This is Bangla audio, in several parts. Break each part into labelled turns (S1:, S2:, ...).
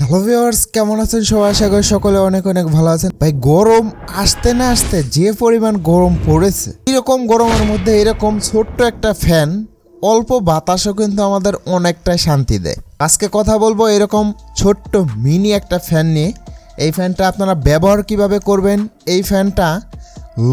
S1: হ্যালো ভিউয়ার্স, কেমন আছেন সবাই? আশা করি সকলে অনেক অনেক ভালো আছেন। ভাই গরম আসতে না আসতে যে পরিমাণ গরম পড়েছে, এরকম গরমের মধ্যে এরকম ছোট্ট একটা ফ্যান অল্প বাতাসও কিন্তু আমাদের অনেকটাই শান্তি দেয়। আজকে কথা বলবো এরকম ছোট্ট মিনি একটা ফ্যান নিয়ে। এই ফ্যানটা আপনারা ব্যবহার কিভাবে করবেন, এই ফ্যানটা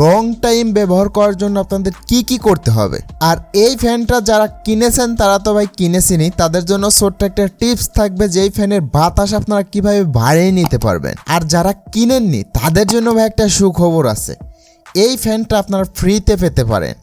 S1: লং টাইম ব্যবহার করার জন্য আপনাদের কি করতে হবে। আর এই ফ্যানটা যারা কিনেছেন তারা তো ভাই কিনেছেনই, তাদের জন্য ছোট্ট একটা টিপস থাকবে যে এই ফ্যানের বাতাস আপনারা কিভাবে বাড়িয়ে নিতে পারবেন। আর যারা কিনেননি তাদের জন্য ভাই একটা সুখবর আছে, এই ফ্যানটা আপনারা ফ্রিতে পেতে পারেন।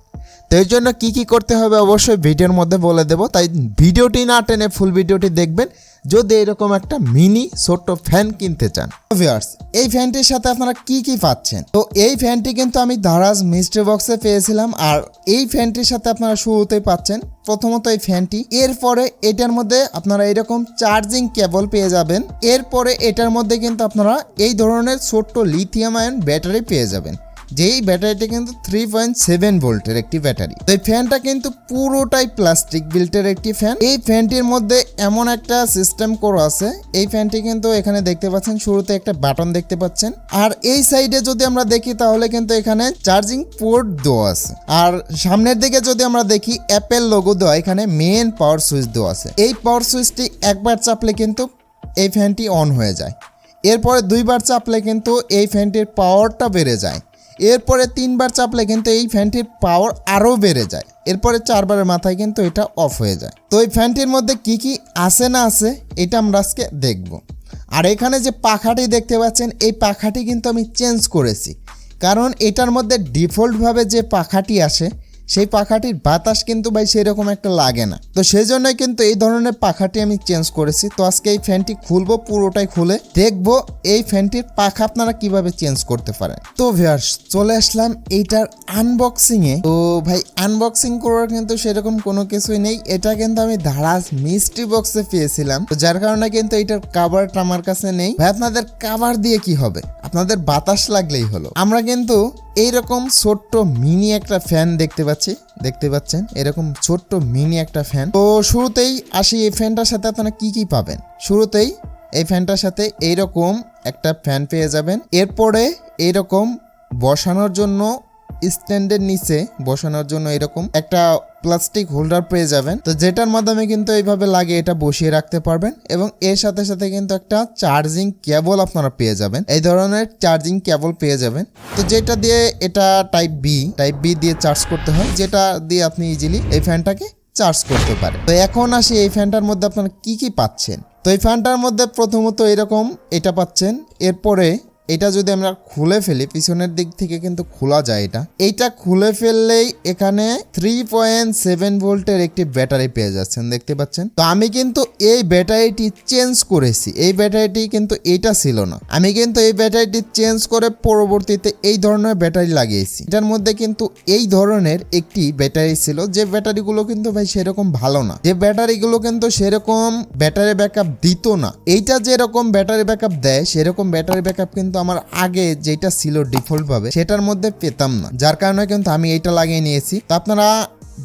S1: তো এর জন্য কি করতে হবে অবশ্যই ভিডিওর মধ্যে বলে দেবো, তাই ভিডিওটি না টেনে ফুল ভিডিওটি দেখবেন যদি এরকম একটা মিনি ছোট্ট ফ্যান কিনতে চান। ভিউয়ার্স, এই ফ্যানটির সাথে আপনারা কি পাচ্ছেন? তো এই ফ্যানটি কিন্তু আমি দারাজ মিস্ট্রি বক্সে পেয়েছিলাম। আর এই ফ্যানটির সাথে আপনারা শুরুতেই পাচ্ছেন প্রথমত এই ফ্যানটি, এরপরে এটার মধ্যে আপনারা এরকম চার্জিং কেবল পেয়ে যাবেন। এরপরে এটার মধ্যে কিন্তু আপনারা এই ধরনের ছোট্ট লিথিয়াম আয়ন ব্যাটারি পেয়ে যাবেন, যেই ব্যাটারিটা কিন্তু 3.7 ভোল্টের একটি ব্যাটারি। তো এই ফ্যানটা কিন্তু পুরোটাই প্লাস্টিক বিল্টের একটি ফ্যান। এই ফ্যানটির মধ্যে এমন একটা সিস্টেম করা আছে, এই ফ্যানটি কিন্তু এখানে দেখতে পাচ্ছেন শুরুতে একটা বাটন দেখতে পাচ্ছেন। আর এই সাইডে যদি আমরা দেখি তাহলে কিন্তু এখানে চার্জিং পোর্ট দেওয়া আছে। আর সামনের দিকে যদি আমরা দেখি অ্যাপেল লোগো দেওয়া, এখানে মেন পাওয়ার সুইচ দেওয়া আছে। এই পাওয়ার সুইচটি একবার চাপলে কিন্তু এই ফ্যানটি অন হয়ে যায়। এরপরে দুইবার চাপলে কিন্তু এই ফ্যানটির পাওয়ারটা বেড়ে যায়। এরপরে তিনবার চাপলে কিন্তু এই ফ্যানটির পাওয়ার আরও বেড়ে যায়। এরপরে চারবারের মাথায় কিন্তু এটা অফ হয়ে যায়। তো এই ফ্যানটির মধ্যে কি আছে না আছে এটা আমরা আজকে দেখব। আর এখানে যে পাখাটি দেখতে পাচ্ছেন, এই পাখাটি কিন্তু আমি চেঞ্জ করেছি, কারণ এটার মধ্যে ডিফল্টভাবে যে পাখাটি আসে সেই পাখাটির বাতাস কিন্তু ভাই সেরকম একটা লাগে না। তো সেই জন্যই কিন্তু এই ধরনের পাখাটি আমি চেঞ্জ করেছি। তো আজকে এই ফ্যানটি খুলবো, পুরোটাই খুলে দেখবো এই ফ্যানটির পাখা আপনারা কিভাবে চেঞ্জ করতে পারেন। তো ভিউয়ার্স, চলে আসলাম এইটার আনবক্সিংয়ে। তো ভাই আনবক্সিং করার কিন্তু সেরকম কোনো কিছুই নেই, এটা কিন্তু আমি দারাজ মিস্ট্রি বক্সে পেয়েছিলাম। তো যার কারণে কিন্তু এইটার কাভারটা আমার কাছে নেই। ভাই আপনাদের কাভার দিয়ে কি হবে, আপনাদের বাতাস লাগলেই হলো। আমরা কিন্তু এইরকম ছোট্ট মিনি একটা ফ্যান দেখতে পাচ্ছেন এরকম ছোট্ট মিনি একটা ফ্যান। তো শুরুতেই আসি এই ফ্যানটার সাথে আপনারা কি পাবেন। শুরুতেই এই ফ্যানটার সাথে এইরকম একটা ফ্যান পেয়ে যাবেন। এরপরে এইরকম বসানোর জন্য স্ট্যান্ডের নিচে বসানোর জন্য এরকম একটা প্লাস্টিক হোল্ডার পেয়ে যাবেন। তো যেটার মাধ্যমে কিন্তু এইভাবে লাগিয়ে এটা বসিয়ে রাখতে পারবেন। এবং এর সাথে সাথে কিন্তু একটা চার্জিং কেবল আপনারা পেয়ে যাবেন, এই ধরনের চার্জিং কেবল পেয়ে যাবেন। তো যেটা দিয়ে এটা টাইপ বি দিয়ে চার্জ করতে হয়, যেটা দিয়ে আপনি ইজিলি এই ফ্যানটাকে চার্জ করতে পারেন। তো এখন আসি এই ফ্যানটার মধ্যে আপনারা কি পাচ্ছেন। তো এই ফ্যানটার মধ্যে প্রথমত এরকম এটা পাচ্ছেন। এরপরে এটা যদি আমরা খুলে ফেলি, পিছনের দিক থেকে কিন্তু খোলা যায়। এইটা খুলে ফেললেই এখানে 3.7 ভোল্টের একটি ব্যাটারি পেয়ে যাচ্ছেন, দেখতে পাচ্ছেন। তো আমি কিন্তু এই ব্যাটারিটি চেঞ্জ করেছি, এই ব্যাটারিটি কিন্তু এটা ছিল না। আমি কিন্তু এই ব্যাটারিটি চেঞ্জ করে পরবর্তীতে এই ধরনের ব্যাটারি লাগিয়েছি। এটার মধ্যে কিন্তু এই ধরনের একটি ব্যাটারি ছিল, যে ব্যাটারিগুলো কিন্তু ভাই সেরকম ভালো না, যে ব্যাটারিগুলো কিন্তু সেরকম ব্যাটারি ব্যাকআপ দিত না। এইটা যেরকম ব্যাটারি ব্যাকআপ দেয় সেরকম ব্যাটারি ব্যাকআপ কিন্তু আমার আগে যেটা ছিল ডিফল্ট ভাবে সেটার মধ্যে পেতাম না, যার কারণে কিন্তু আমি এইটা লাগিয়ে নিয়েছি। তো আপনারা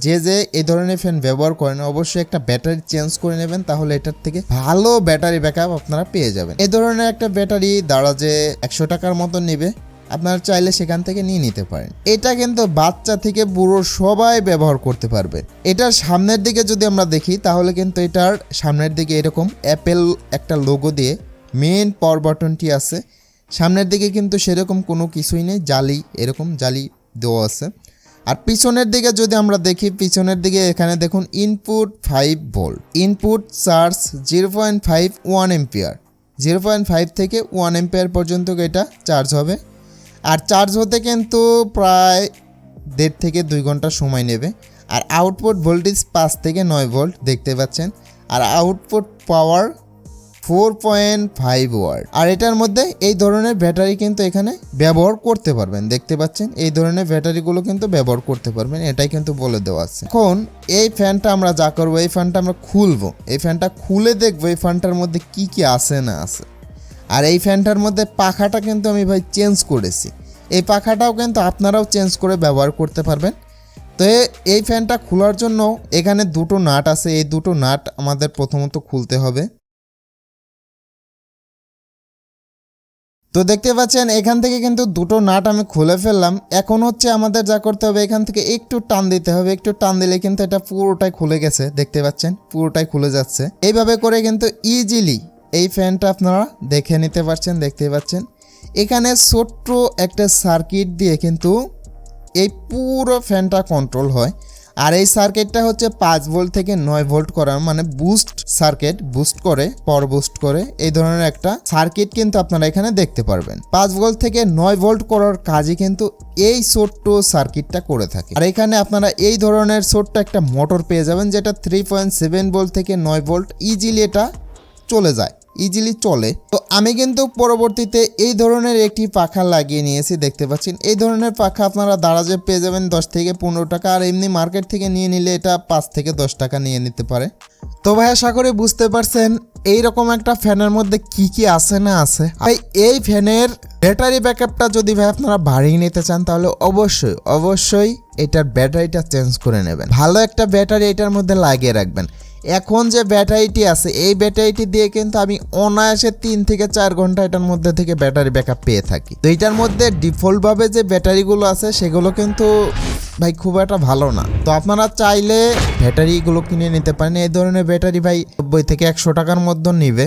S1: যে এই ধরনের ফ্যান ব্যবহার করেন অবশ্যই একটা ব্যাটারি চেঞ্জ করে নেবেন, তাহলে এটার থেকে ভালো ব্যাটারি ব্যাকআপ আপনারা পেয়ে যাবেন। এই ধরনের একটা ব্যাটারি দারাজে 100 টাকার মতো নেবে, আপনারা চাইলে সেখান থেকে নিয়ে নিতে পারেন। এটা কিন্তু বাচ্চা থেকে বুড়ো সবাই ব্যবহার করতে পারবে। এটার সামনের দিকে যদি আমরা দেখি তাহলে কিন্তু এটার সামনের দিকে এরকম অ্যাপেল একটা লোগো দিয়ে মেন পাওয়ার বাটনটি আছে। সামনের দিকে কিন্তু সেরকম কোনো কিছুই নেই, এরকম জালি দেওয়া আছে। আর পিছনের দিকে যদি আমরা দেখি, পিছনের দিকে এখানে দেখুন input 5 volt, input charge 0.5 1 ampere, 0.5 থেকে 1 এম্পিয়ার পর্যন্ত এটা চার্জ হবে। আর চার্জ হতে কিন্তু প্রায় 1.5 থেকে 2 ঘন্টা সময় নেবে। আর আউটপুট ভোল্টেজ 5 থেকে 9 ভোল্ট দেখতে পাচ্ছেন। আর আউটপুট পাওয়ার 4.5 ওয়াট। আর এটার মধ্যে এই ধরনের ব্যাটারি কিন্তু এখানে ব্যবহার করতে পারবেন, দেখতে পাচ্ছেন এই ধরনের ব্যাটারিগুলো কিন্তু ব্যবহার করতে পারবেন, এটাই কিন্তু বলে দেওয়া আছে। এখন এই ফ্যানটা আমরা যা করবো, এই ফ্যানটা আমরা খুলবো, এই ফ্যানটা খুলে দেখবো এই ফ্যানটার মধ্যে কি আছে না আছে। আর এই ফ্যানটার মধ্যে পাখাটা কিন্তু আমি ভাই চেঞ্জ করেছি, এই পাখাটাও কিন্তু আপনারাও চেঞ্জ করে ব্যবহার করতে পারবেন। তো এই ফ্যানটা খোলার জন্য এখানে দুটো নাট আছে, এই দুটো নাট আমাদের প্রথমত খুলতে হবে। তো দেখতে পাচ্ছেন এখান থেকে কিন্তু দুটো নাট আমি খুলে ফেললাম। এখন হচ্ছে আমাদের যা করতে হবে, এখান থেকে একটু টান দিতে হবে। একটু টান দিলে কিন্তু এটা পুরোটাই খুলে গেছে, দেখতে পাচ্ছেন পুরোটাই খুলে যাচ্ছে। এইভাবে করে কিন্তু ইজিলি এই ফ্যানটা আপনারা দেখে নিতে পারছেন। দেখতে পাচ্ছেন এখানে ছোট্ট একটা সার্কিট দিয়ে কিন্তু এই পুরো ফ্যানটা কন্ট্রোল হয়। আর এই সার্কিটটা হচ্ছে 5 ভোল্ট থেকে 9 ভোল্ট করার, মানে বুস্ট সার্কিট, বুস্ট করে, পাওয়ার বুস্ট করে এই ধরনের একটা সার্কিট কিন্তু আপনারা এখানে দেখতে পারবেন। 5 ভোল্ট থেকে 9 ভোল্ট করার কাজই কিন্তু এই ছোট্ট সার্কিটটা করে থাকে। আর এখানে আপনারা এই ধরনের ছোট্ট একটা মোটর পেয়ে যাবেন, যেটা 3.7 ভোল্ট থেকে 9 ভোল্ট ইজিলি এটা চলে যায়, ইজিলি চলে। তো আমি কিন্তু পরবর্তীতে এই ধরনের একটি পাখা লাগিয়ে নিয়েছি, দেখতে পাচ্ছেন। এই ধরনের পাখা আপনারা দারাজে পেয়ে যাবেন 10 থেকে 15 টাকা, আর এমনি মার্কেট থেকে নিয়ে নিলে এটা 5 থেকে 10 টাকা নিয়ে নিতে পারে। তো ভাই আশা করি বুঝতে পারছেন এইরকম একটা ফ্যানের মধ্যে কি কি আছে না আছে। ভাই এই ফ্যানের ব্যাটারি ব্যাকআপটা যদি ভাই আপনারা বাড়িয়ে নিতে চান, তাহলে অবশ্যই এটার ব্যাটারিটা চেঞ্জ করে নেবেন। ভালো একটা ব্যাটারি এটার মধ্যে লাগিয়ে রাখবেন। এখন যে ব্যাটারিটি আছে, এই ব্যাটারিটি দিয়ে কিন্তু আমি অনায়াসে 3 থেকে 4 ঘন্টা এটার মধ্যে থেকে ব্যাটারি ব্যাকআপ পেয়ে থাকি। তো এটার মধ্যে ডিফল্টভাবে যে ব্যাটারিগুলো আছে সেগুলো কিন্তু ভাই খুব একটা ভালো না। তো আপনারা চাইলে ব্যাটারিগুলো কিনে নিতে পারেন। এই ধরনের ব্যাটারি ভাই 90 থেকে 100 টাকার মধ্যে নিবে।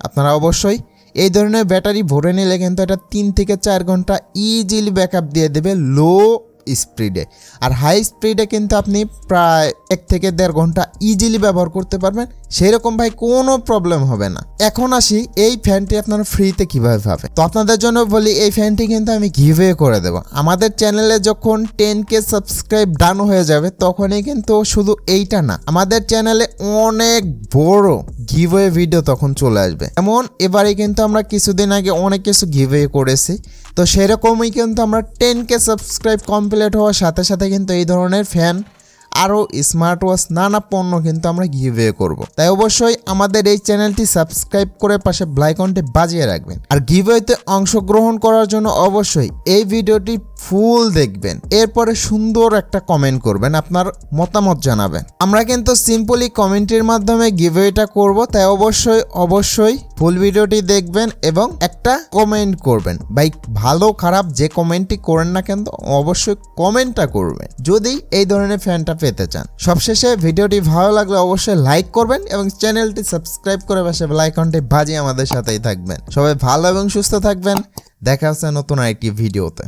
S1: আপনারা অবশ্যই এই ধরনের ব্যাটারি ভরে নিলে কিন্তু এটা 3 থেকে 4 ঘন্টা ইজিলি ব্যাকআপ দিয়ে দেবে লো স্পিডে। আর হাই স্পিডে কিন্তু আপনি প্রায় 1 থেকে 1.5 ঘন্টা ইজিলি ব্যবহার করতে পারবেন, সেরকম ভাই কোনো প্রবলেম হবে না। এখন আসি এই ফ্যানটি আপনারা ফ্রিতে কিভাবে পাবেন। তো আপনাদের জন্য বলি, এই ফ্যানটি কিন্তু আমি গিভওয়ে করে দেবো। আমাদের চ্যানেলে যখন 10K সাবস্ক্রাইব ডান হয়ে যাবে, তখনই কিন্তু শুধু এইটা না, আমাদের চ্যানেলে অনেক বড় গিভওয়ে ভিডিও তখন চলে আসবে। এমন এবারে কিন্তু আমরা কিছুদিন আগে অনেক কিছু গিভওয়ে করেছি। তো সেরকমই কিন্তু আমরা 10K সাবস্ক্রাইব কমপ্লিট হওয়ার সাথে সাথে কিন্তু এই ধরনের ফ্যান আরও স্মার্ট ওয়াচ নানা পণ্য কিন্তু আমরা গিভওয়ে করব। তাই অবশ্যই আমাদের এই চ্যানেলটি সাবস্ক্রাইব করে পাশে বেল আইকনটি বাজিয়ে রাখবেন। আর গিভওয়েতে অংশগ্রহণ করার জন্য অবশ্যই এই ভিডিওটি ফুল দেখবেন, এরপরে সুন্দর একটা কমেন্ট করবেন, আপনার মতামত জানাবেন। আমরা কিন্তু সিম্পলি কমেন্টের মাধ্যমে গিভওয়েটা করব। তাই অবশ্যই ফুল ভিডিওটি দেখবেন এবং একটা কমেন্ট করবেন। ভাই ভালো খারাপ যে কমেন্টই করেন না কেন, অবশ্যই কমেন্টটা করবেন যদি এই ধরনের ফ্যানটা পেতে চান। সবশেষে ভিডিওটি ভালো লাগলে অবশ্যই লাইক করবেন এবং চ্যানেলটি সাবস্ক্রাইব করে পাশে বেল আইকনটি বাজিয়ে আমাদের সাথেই থাকবেন। সবাই ভালো এবং সুস্থ থাকবেন। দেখা হচ্ছে নতুন আরেকটি ভিডিওতে।